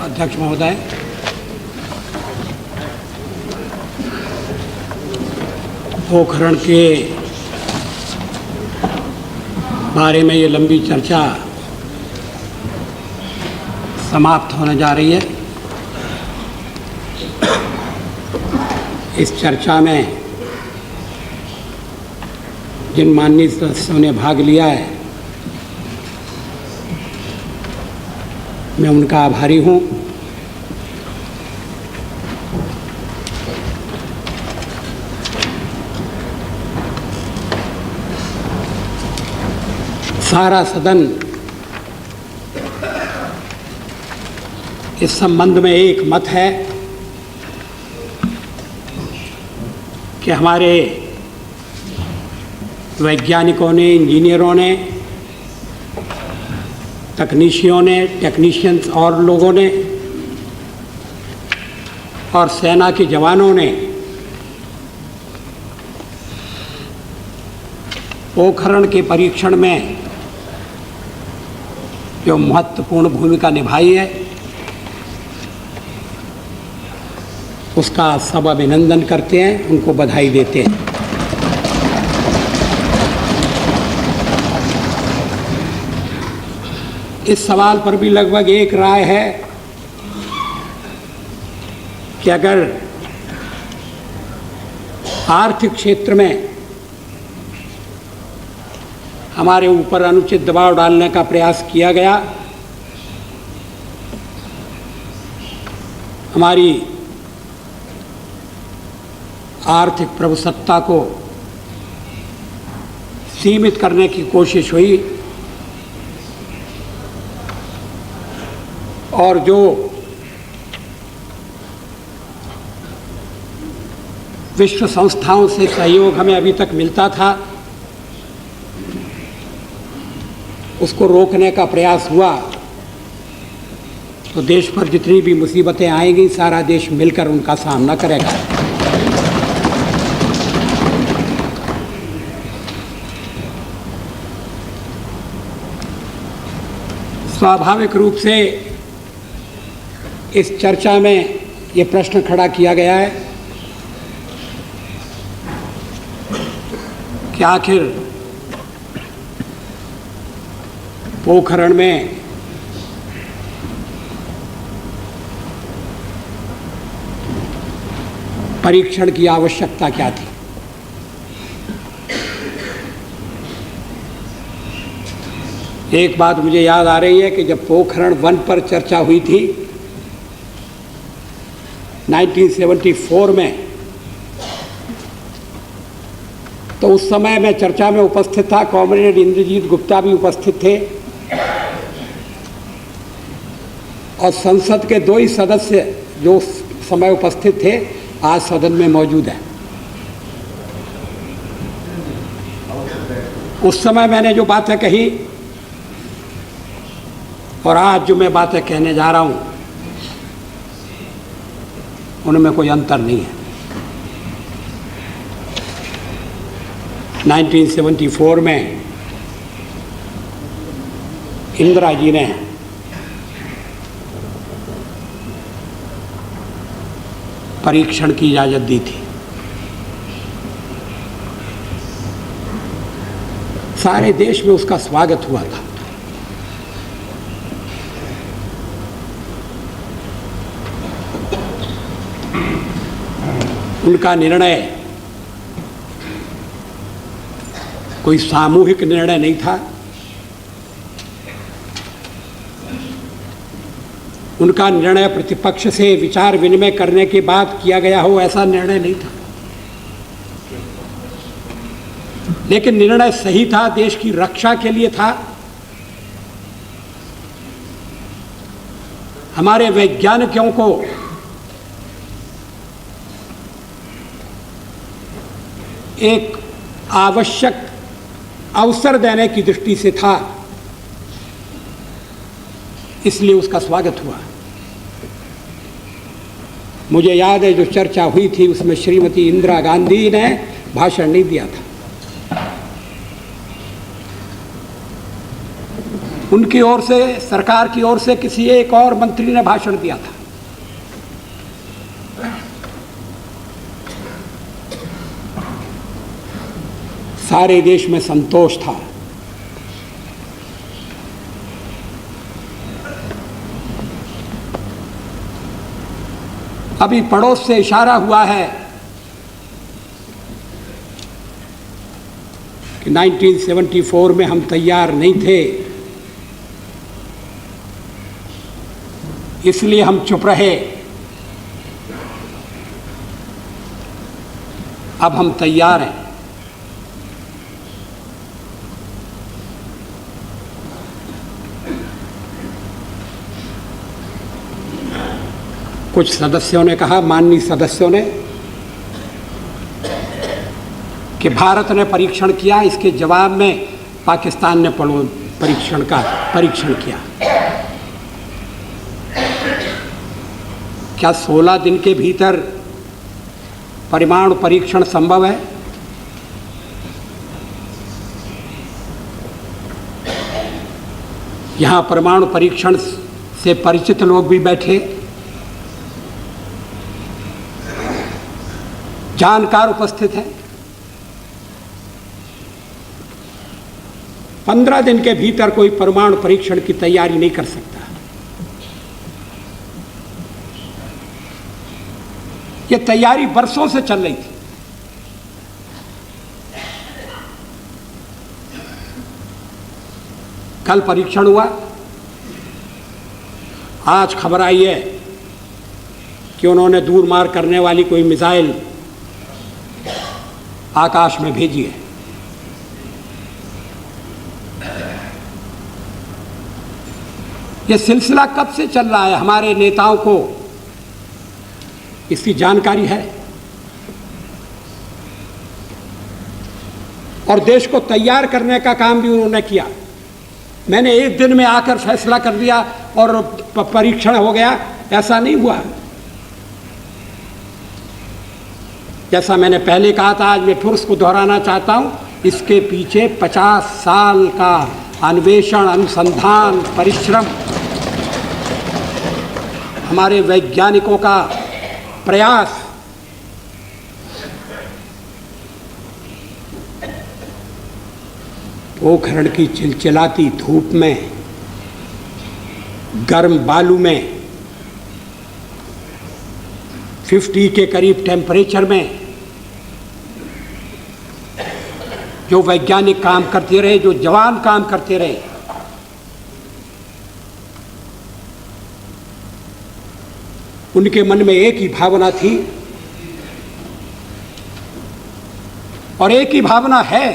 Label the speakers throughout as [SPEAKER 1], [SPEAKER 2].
[SPEAKER 1] अध्यक्ष महोदय, पोखरण के बारे में ये लंबी चर्चा समाप्त होने जा रही है। इस चर्चा में जिन माननीय सदस्यों ने भाग लिया है, मैं उनका आभारी हूँ। सारा सदन इस संबंध में एक मत है कि हमारे वैज्ञानिकों ने, इंजीनियरों ने, तकनीशियों ने, टेक्नीशियंस और लोगों ने और सेना के जवानों ने पोखरण के परीक्षण में जो महत्वपूर्ण भूमिका निभाई है, उसका सब अभिनंदन करते हैं, उनको बधाई देते हैं। इस सवाल पर भी लगभग एक राय है कि अगर आर्थिक क्षेत्र में हमारे ऊपर अनुचित दबाव डालने का प्रयास किया गया, हमारी आर्थिक प्रभुसत्ता को सीमित करने की कोशिश हुई और जो विश्व संस्थाओं से सहयोग हमें अभी तक मिलता था, उसको रोकने का प्रयास हुआ, तो देश पर जितनी भी मुसीबतें आएंगी, सारा देश मिलकर उनका सामना करेगा। स्वाभाविक रूप से इस चर्चा में ये प्रश्न खड़ा किया गया है कि आखिर पोखरण में परीक्षण की आवश्यकता क्या थी। एक बात मुझे याद आ रही है कि जब पोखरण 1 पर चर्चा हुई थी 1974 में, तो उस समय मैं चर्चा में उपस्थित था, कॉमरेड इंद्रजीत गुप्ता भी उपस्थित थे और संसद के 2 ही सदस्य जो समय उपस्थित थे आज सदन में मौजूद हैं। उस समय मैंने जो बातें कही और आज जो मैं बातें कहने जा रहा हूं, उनमें कोई अंतर नहीं है। 1974 में इंदिरा जी ने परीक्षण की इजाज़त दी थी। सारे देश में उसका स्वागत हुआ था। उनका निर्णय कोई सामूहिक निर्णय नहीं था, उनका निर्णय प्रतिपक्ष से विचार विनिमय करने के बाद किया गया हो ऐसा निर्णय नहीं था, लेकिन निर्णय सही था, देश की रक्षा के लिए था। हमारे वैज्ञानिकों को एक आवश्यक अवसर देने की दृष्टि से था, इसलिए उसका स्वागत हुआ। मुझे याद है जो चर्चा हुई थी उसमें श्रीमती इंदिरा गांधी ने भाषण नहीं दिया था। उनकी ओर से, सरकार की ओर से किसी एक और मंत्री ने भाषण दिया था। सारे देश में संतोष था। अभी पड़ोस से इशारा हुआ है कि 1974 में हम तैयार नहीं थे, इसलिए हम चुप रहे। अब हम तैयार हैं। कुछ सदस्यों ने कहा, माननीय सदस्यों ने, कि भारत ने परीक्षण किया, इसके जवाब में पाकिस्तान ने परीक्षण किया। क्या 16 दिन के भीतर परमाणु परीक्षण संभव है? यहां परमाणु परीक्षण से परिचित लोग भी बैठे, जानकार उपस्थित हैं। 15 दिन के भीतर कोई परमाणु परीक्षण की तैयारी नहीं कर सकता। ये तैयारी बरसों से चल रही थी। कल परीक्षण हुआ, आज खबर आई है कि उन्होंने दूर मार करने वाली कोई मिसाइल आकाश में भेजी है। यह सिलसिला कब से चल रहा है? हमारे नेताओं को इसकी जानकारी है और देश को तैयार करने का काम भी उन्होंने किया। मैंने एक दिन में आकर फैसला कर दिया और परीक्षण हो गया, ऐसा नहीं हुआ। जैसा मैंने पहले कहा था, आज मैं फिर उसको दोहराना चाहता हूं, इसके पीछे 50 साल का अन्वेषण, अनुसंधान, परिश्रम, हमारे वैज्ञानिकों का प्रयास, पोखरण की चिलचिलाती धूप में, गर्म बालू में, 50 के करीब टेम्परेचर में जो वैज्ञानिक काम करते रहे, जो जवान काम करते रहे, उनके मन में एक ही भावना थी और एक ही भावना है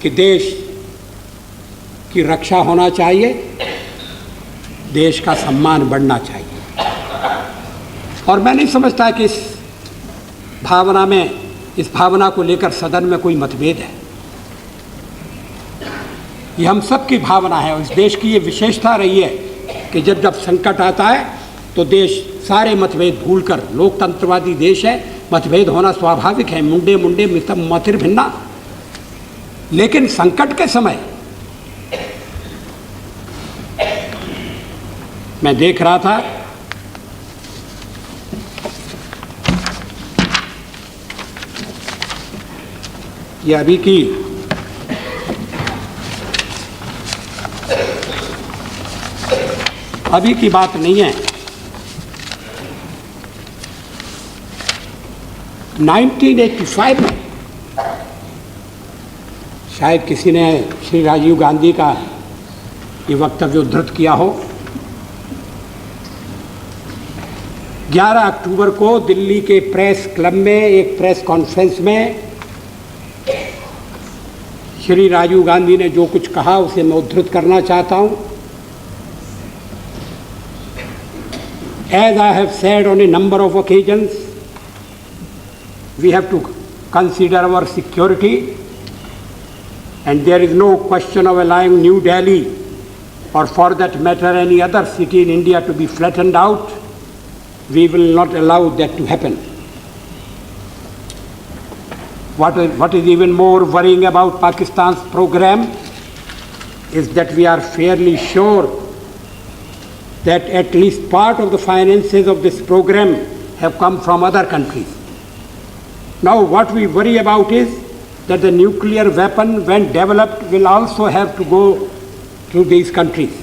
[SPEAKER 1] कि देश की रक्षा होना चाहिए, देश का सम्मान बढ़ना चाहिए। और मैं नहीं समझता कि इस भावना को लेकर सदन में कोई मतभेद है। ये हम सबकी भावना है और इस देश की ये विशेषता रही है कि जब जब संकट आता है तो देश सारे मतभेद भूलकर, लोकतंत्रवादी देश है, मतभेद होना स्वाभाविक है, मुंडे मुंडे मितम मतिर भिन्ना। लेकिन संकट के समय मैं देख रहा था ये अभी की बात नहीं है, 1985 में शायद किसी ने श्री राजीव गांधी का ये वक्तव्य उद्धृत किया हो। 11 अक्टूबर को दिल्ली के प्रेस क्लब में एक प्रेस कॉन्फ्रेंस में श्री राजीव गांधी ने जो कुछ कहा उसे मैं उद्धृत करना चाहता हूं। As I have said on a number of occasions, we have to consider our security, and there is no question of allowing New Delhi, or for that matter any other city in India, to be flattened out. We will not allow that to happen. what is even more worrying about Pakistan's program is that we are fairly sure that at least part of the finances of this program have come from other countries. Now what we worry about is that the nuclear weapon, when developed, will also have to go to these countries.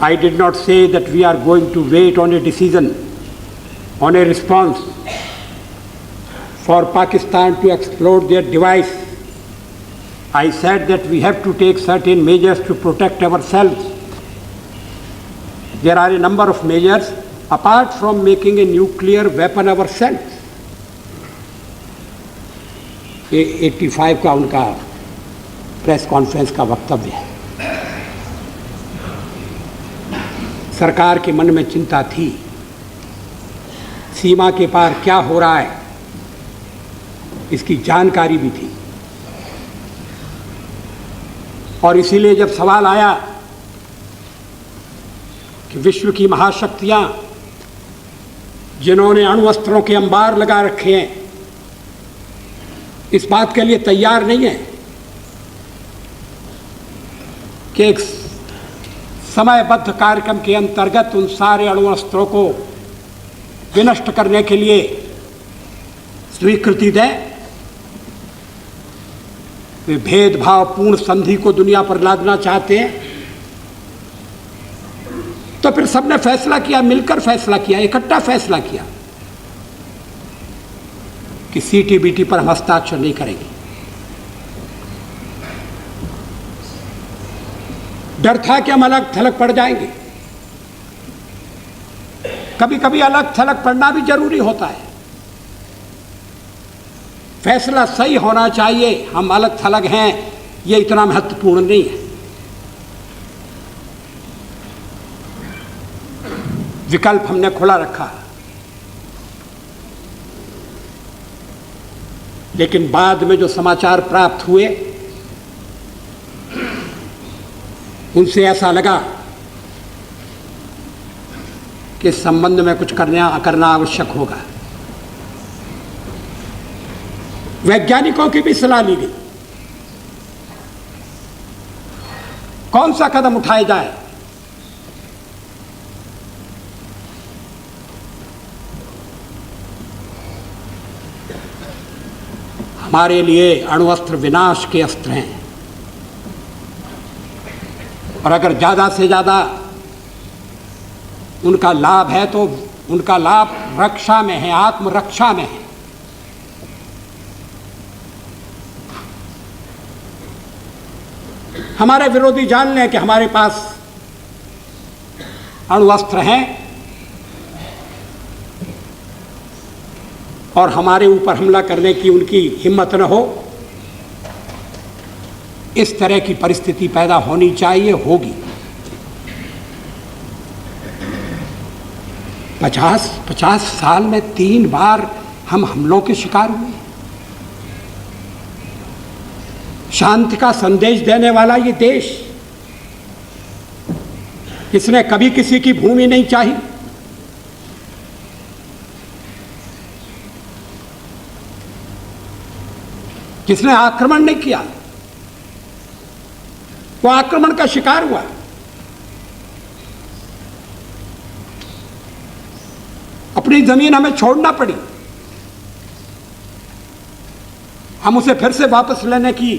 [SPEAKER 1] I did not say that we are going to wait on a decision, on a response for Pakistan to explode their device. I said that we have to take certain measures to protect ourselves. There are a number of measures apart from making a nuclear weapon ourselves. 85 का उनका press conference का वक्तव्य है। सरकार के मन में चिंता थी, सीमा के पार क्या हो रहा है इसकी जानकारी भी थी, और इसीलिए जब सवाल आया कि विश्व की महाशक्तियां जिन्होंने अणुअस्त्रों के अंबार लगा रखे हैं इस बात के लिए तैयार नहीं है कि एक समयबद्ध कार्यक्रम के अंतर्गत उन सारे अणुअस्त्रों को विनष्ट करने के लिए स्वीकृति दें, वे भेदभावपूर्ण संधि को दुनिया पर लादना चाहते हैं, तो फिर सबने फैसला किया, मिलकर फैसला किया, इकट्ठा फैसला किया कि सीटीबीटी पर हम हस्ताक्षर नहीं करेंगे। डर था कि हम अलग थलग पड़ जाएंगे। कभी कभी अलग थलग पड़ना भी जरूरी होता है, फैसला सही होना चाहिए। हम अलग थलग हैं ये इतना महत्वपूर्ण नहीं है। विकल्प हमने खुला रखा, लेकिन बाद में जो समाचार प्राप्त हुए उनसे ऐसा लगा कि इस संबंध में कुछ करना आवश्यक होगा। वैज्ञानिकों की भी सलाह ली गई, कौन सा कदम उठाया जाए। हमारे लिए अणुअस्त्र विनाश के अस्त्र हैं, और अगर ज़्यादा से ज़्यादा उनका लाभ है तो उनका लाभ रक्षा में है, आत्मरक्षा में है। हमारे विरोधी जान लें कि हमारे पास अणुअस्त्र हैं और हमारे ऊपर हमला करने की उनकी हिम्मत न हो। इस तरह की परिस्थिति पैदा होनी चाहिए, होगी। 50 साल में 3 बार हम हमलों के शिकार हुए। शांति का संदेश देने वाला ये देश, इसने कभी किसी की भूमि नहीं चाही, जिसने आक्रमण नहीं किया वो आक्रमण का शिकार हुआ। अपनी जमीन हमें छोड़ना पड़ी, हम उसे फिर से वापस लेने की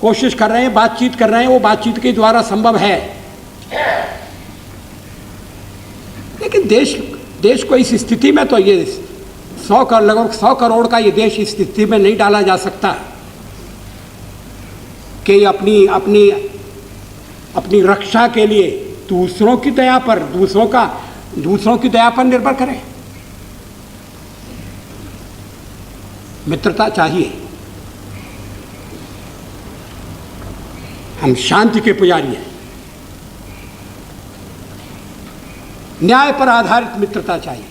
[SPEAKER 1] कोशिश कर रहे हैं, बातचीत कर रहे हैं, वो बातचीत के द्वारा संभव है। लेकिन देश को इस स्थिति में तो ये लगभग 100 करोड़ का ये देश इस स्थिति में नहीं डाला जा सकता कि अपनी रक्षा के लिए दूसरों की दया पर निर्भर करें। मित्रता चाहिए। हम शांति के पुजारी हैं। न्याय पर आधारित मित्रता चाहिए,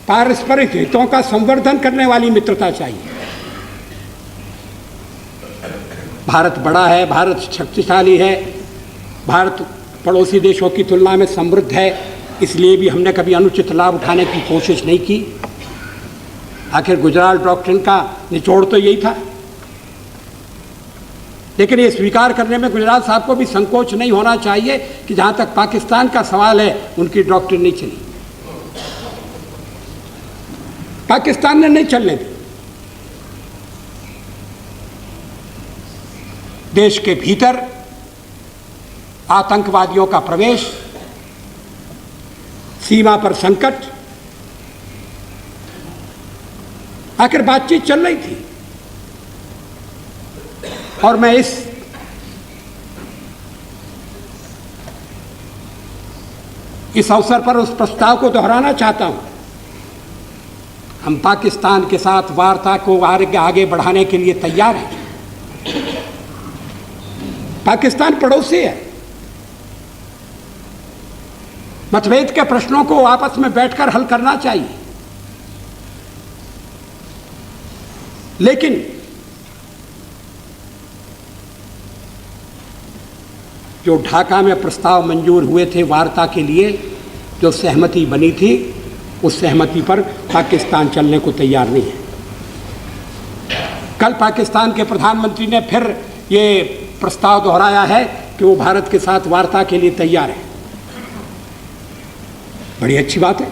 [SPEAKER 1] पारस्परिक हितों का संवर्धन करने वाली मित्रता चाहिए। भारत बड़ा है, भारत शक्तिशाली है, भारत पड़ोसी देशों की तुलना में समृद्ध है, इसलिए भी हमने कभी अनुचित लाभ उठाने की कोशिश नहीं की। आखिर गुजराल डॉक्ट्रिन का निचोड़ तो यही था। लेकिन ये स्वीकार करने में गुजराल साहब को भी संकोच नहीं होना चाहिए कि जहां तक पाकिस्तान का सवाल है, उनकी डॉक्ट्रिन नहीं चली, पाकिस्तान ने नहीं चलने दी। देश के भीतर आतंकवादियों का प्रवेश, सीमा पर संकट, आखिर बातचीत चल रही थी। और मैं इस अवसर पर उस प्रस्ताव को दोहराना चाहता हूं। हम पाकिस्तान के साथ वार्ता को आगे बढ़ाने के लिए तैयार हैं। पाकिस्तान पड़ोसी है। मतभेद के प्रश्नों को आपस में बैठकर हल करना चाहिए, लेकिन जो ढाका में प्रस्ताव मंजूर हुए थे वार्ता के लिए, जो सहमति बनी थी, उस सहमति पर पाकिस्तान चलने को तैयार नहीं है। कल पाकिस्तान के प्रधानमंत्री ने फिर ये प्रस्ताव दोहराया है कि वो भारत के साथ वार्ता के लिए तैयार है। बड़ी अच्छी बात है,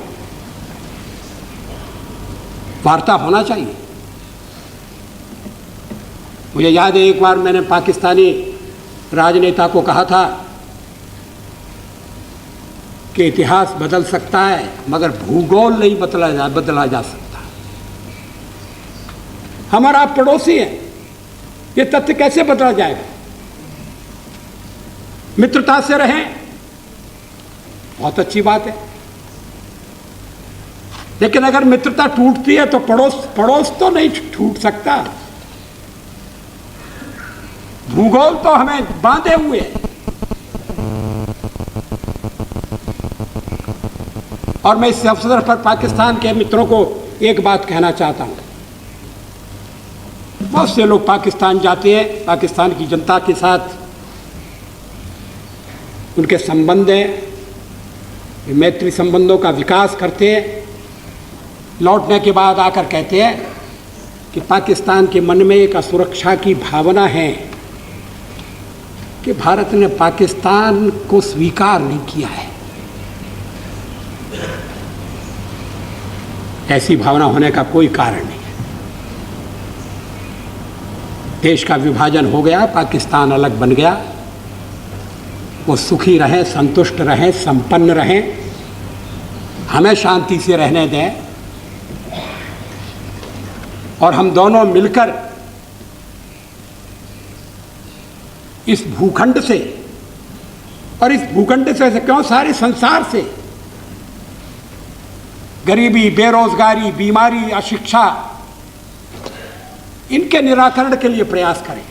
[SPEAKER 1] वार्ता होना चाहिए। मुझे याद है एक बार मैंने पाकिस्तानी राजनेता को कहा था कि इतिहास बदल सकता है मगर भूगोल नहीं बदला जा सकता। हमारा पड़ोसी है, ये तथ्य कैसे बदला जाएगा? मित्रता से रहें, बहुत अच्छी बात है, लेकिन अगर मित्रता टूटती है तो पड़ोस तो नहीं टूट सकता। भूगोल तो हमें बांधे हुए है। और मैं इस अवसर पर पाकिस्तान के मित्रों को एक बात कहना चाहता हूं। बहुत से लोग पाकिस्तान जाते हैं, पाकिस्तान की जनता के साथ उनके संबंध हैं, मैत्री संबंधों का विकास करते हैं, लौटने के बाद आकर कहते हैं कि पाकिस्तान के मन में एक असुरक्षा की भावना है कि भारत ने पाकिस्तान को स्वीकार नहीं किया है। ऐसी भावना होने का कोई कारण नहीं है। देश का विभाजन हो गया, पाकिस्तान अलग बन गया, वो सुखी रहें, संतुष्ट रहें, संपन्न रहें, हमें शांति से रहने दें और हम दोनों मिलकर इस भूखंड से, और इस भूखंड से क्यों, सारे संसार से गरीबी, बेरोजगारी, बीमारी, अशिक्षा, इनके निराकरण के लिए प्रयास करें।